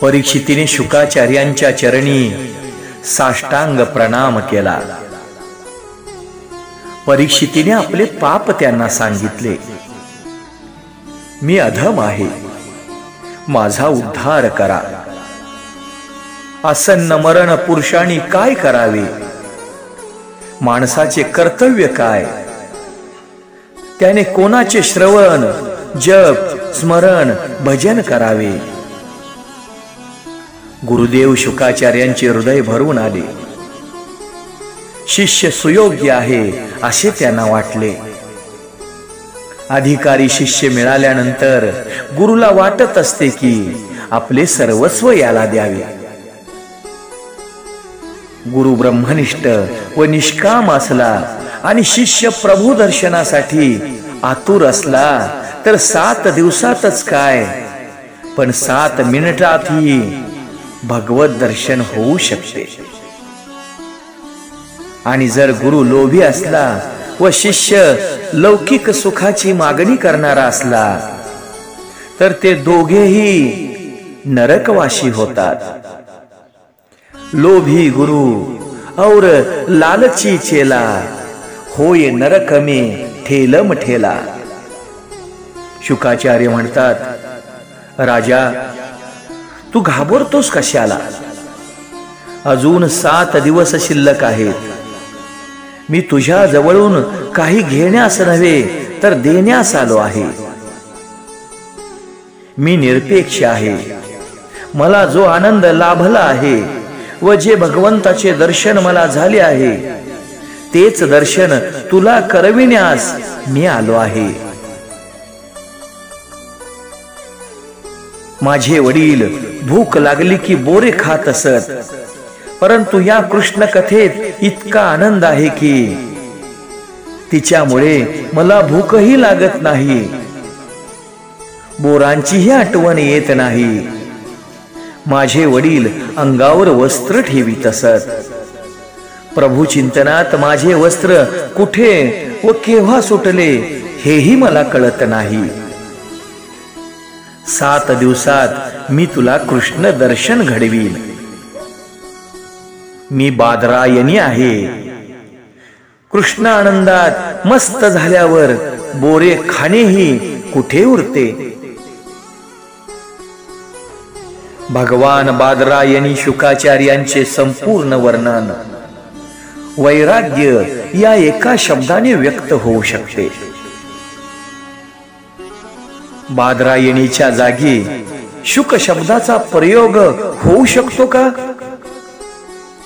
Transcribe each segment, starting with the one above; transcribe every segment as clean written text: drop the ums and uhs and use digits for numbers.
परीक्षितीने शुकाचार्यांच्या चरणी साष्टांग प्रणाम केला। परीक्षितीने आपले पाप त्यांना सांगितले। मी अधम आहे, माझा उद्धार करा। आसन्न मरण पुरुषांनी काय करावे? माणसाचे कर्तव्य काय? त्याने कोणाचे श्रवण, जप, स्मरण, भजन करावे? गुरुदेव शुकाचार्यांचे हृदय भरून आले। शिष्य सुयोग्य आहे असे त्यांना वाटले। अधिकारी शिष्य मिळाल्यानंतर गुरुला वाटत असते की आपले सर्वस्व याला द्यावे। गुरु ब्रह्मनिष्ठ व निष्काम असला आणि शिष्य प्रभू दर्शनासाठी आतुर असला तर 7 दिवसातच काय, पण 7 मिनिटातही भगवत दर्शन होऊ शकते। आणि जर गुरु लोभी असला व शिष्य लौकिक सुखाची मागणी करणारा असला तर ते दोघेही नरकवासी होतात। लोभी गुरु और लालची चेला, होय नरक में ठेलम ठेला। शुकाचार्य म्हणतात, राजा तू घाबरतोस कशाला? अजून 7 दिवस शिल्लक आहेत। मी तुझ्या जवळून काही घेण्यास नव्हे तर देण्यास आलो आहे। मी निरपेक्ष आहे। मला जो आनंद लाभला आहे व जे भगवंताचे दर्शन मला झाले आहे तेच दर्शन तुला करविण्यास मी आलो आहे। माझे वडील भूक लागली की बोरे खात असत, परंतु या कृष्ण कथेत इतका आनंद आहे की तिच्यामुळे मला भूकही लागत नाही, बोरांचीही आठवण येत नाही। माझे वडील अंगावर वस्त्र ठेवीत असत, प्रभू चिंतनात माझे वस्त्र कुठे व केव्हा सुटले हेही मला कळत नाही। 7 दिवसात मी तुला कृष्ण दर्शन घडवीन। मी बादरायणी आहे। कृष्ण आनंदात मस्त झाल्यावर बोरे खाणेही कुठे उरते। भगवान बादरायणी शुकाचार्यांचे संपूर्ण वर्णन वैराग्य या एका शब्दाने व्यक्त होऊ शकते। बादरायणीच्या जागी शुक शब्दाचा प्रयोग होऊ शकतो का?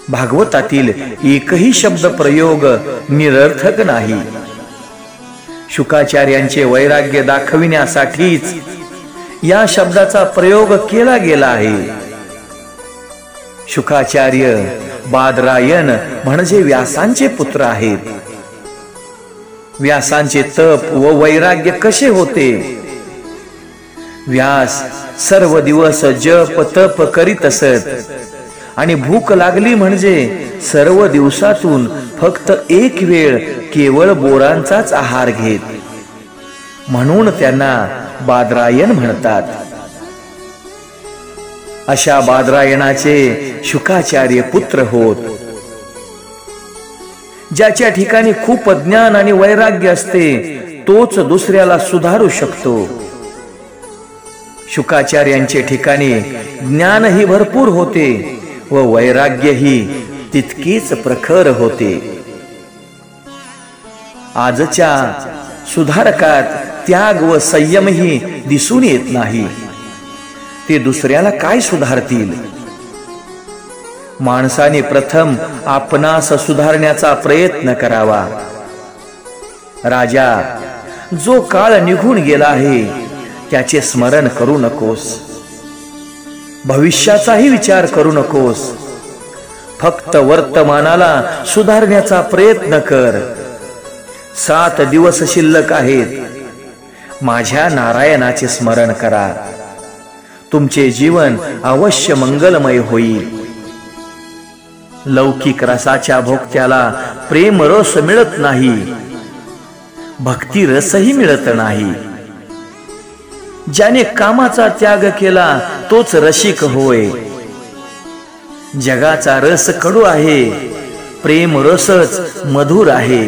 भागवतातील एकही शब्द प्रयोग निरर्थक नाही। शुकाचार्यांचे वैराग्य दाखविण्यासाठीच या शब्दाचा प्रयोग केला गेला आहे। शुकाचार्य बादरायण म्हणजे व्यासांचे पुत्र आहेत। व्यासांचे तप व वैराग्य कसे होते? व्यास सर्व दिवस जप तप करीत असत आणि भूक लागली म्हणजे सर्व दिवसातून फक्त एक वेळ केवळ बोरांचाच आहार घेत, म्हणून त्यांना बादरायण म्हणतात। अशा बादरायणाचे शुकाचार्य पुत्र होत। ज्याच्या ठिकाणी खूप ज्ञान आणि वैराग्य असते तोच दुसऱ्याला सुधारू शकतो। शुकाचार्यांचे ठिकाणी ज्ञानही भरपूर होते व वैराग्यही तितकेच प्रखर होते। आजच्या सुधारकात त्याग व संयमही दिसून येत नाही। ते दुसऱ्याला काय सुधारतील? माणसाने प्रथम आपणास सुधारण्याचा प्रयत्न करावा। राजा, जो काळ निघून गेला आहे त्याचे स्मरण करू नकोस, भविष्याचाही विचार करू नकोस। फक्त वर्तमानाला सुधारण्याचा प्रयत्न कर। 7 दिवस शिल्लक आहेत। माझ्या नारायणाचे स्मरण करा। तुमचे जीवन अवश्य मंगलमय होईल। लौकिक रसाच्या भोक्त्याला प्रेम रस मिळत नाही, भक्ती रसही मिळत नाही। ज्याने कामाचा त्याग केला तोच रसिक होय. जगाचा रस कडू आहे, प्रेम रसच मधुर आहे.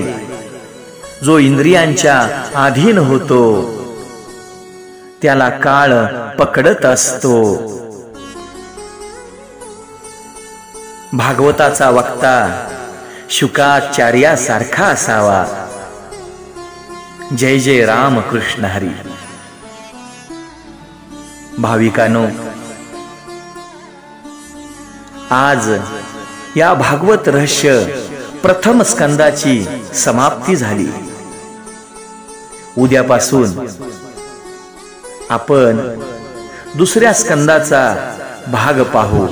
जो इंद्रियांच्या अधीन होतो त्याला काळ पकडत असतो. भागवताचा वक्ता शुकाचार्यासारखा असावा. जय जय राम कृष्ण हरी. भाविकांनो, आज या भागवत रहस्य प्रथम स्कंदाची समाप्ती झाली. उद्यापासून आपण दुसऱ्या स्कंदाचा भाग पाहू.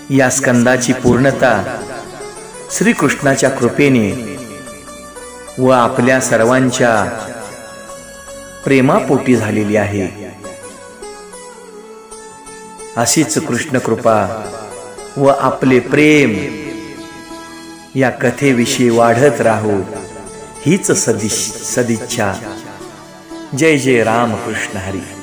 या स्कंदाची पूर्णता श्रीकृष्णाच्या कृपेने व आपल्या सर्वांच्या प्रेमापोटी झालेली आहे. अशीच कृष्ण कृपा व आपले प्रेम या कथेविषयी वाढत राहू, हीच सदिच्छा. जय जय राम कृष्ण हरी.